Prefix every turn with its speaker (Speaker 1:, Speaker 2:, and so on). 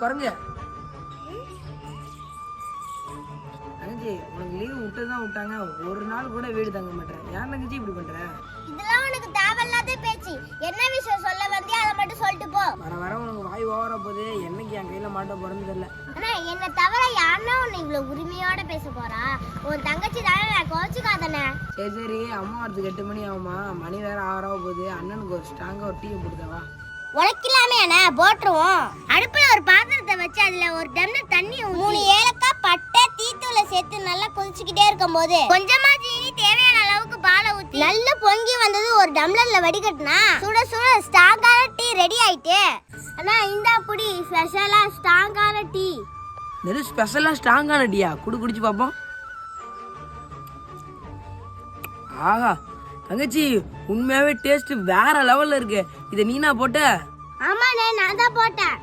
Speaker 1: குறைஞ்ச தங்கச்சி உனக்கு லீவு விட்டு தான் விட்டாங்க, ஒரு நாள் கூட வீடு தங்க மாட்டேன். ஏன் தங்கச்சி இப்படி பண்ற?
Speaker 2: இதெல்லாம் உனக்கு தேவையில்லாத பேச்சு. என்ன விஷயம் சொல்ல வந்தியா அதை மட்டும் சொல்லிட்டு போ.
Speaker 1: வர வர உனக்கு வாய் ஓவர போது, என்னைக்கு என் கையில மாட்ட போறேன்னு தெரியல.
Speaker 2: அண்ணா என்ன தவிர யாருன்னா உன்னை இவ்வளவு உரிமையோட பேச போறா? உன் தங்கச்சி தானே, நான் கோச்சுக்காதண்ணே.
Speaker 1: சரி சரி, அம்மா வரதுக்கு 8 மணி ஆகுமா, மணி வேற 6 ஆக போகுது. அண்ணனுக்கு ஒரு ஸ்ட்ராங்கா ஒரு டீ கொடுத்தவா.
Speaker 2: உழைக்கலாமே அண்ணா, போட்டுருவோம். அடுப்புல ஒரு பாத்திரத்தை வச்சு அதுல ஒரு டம்ளர் தண்ணி 3 ஏலக்காய் பட்டை தீத்தூளை சேர்த்து நல்லா கொதிச்சுக்கிட்டே இருக்கும் போது கொஞ்சமா சீனி தேவையான அளவுக்கு பாலை ஊத்தி நல்லா பொங்கி வந்தது ஒரு டம்ளர்ல வடிகட்டினா சுட சுட ஸ்ட்ராங்கான டீ ரெடி ஆயிட்டு. அண்ணா இந்தா புடி, ஸ்பெஷலா ஸ்ட்ராங்கான டீ.
Speaker 1: நெரு ஸ்பெஷலா ஸ்ட்ராங்கான டீயா? குடிச்சு பாப்போம். ஆஹா தங்கச்சி, உண்மையாவே டேஸ்ட் வேற லெவல்ல இருக்கு. இதை நீனா போட்ட?
Speaker 2: ஆமாண்ணே, நான் தான் போட்டேன்.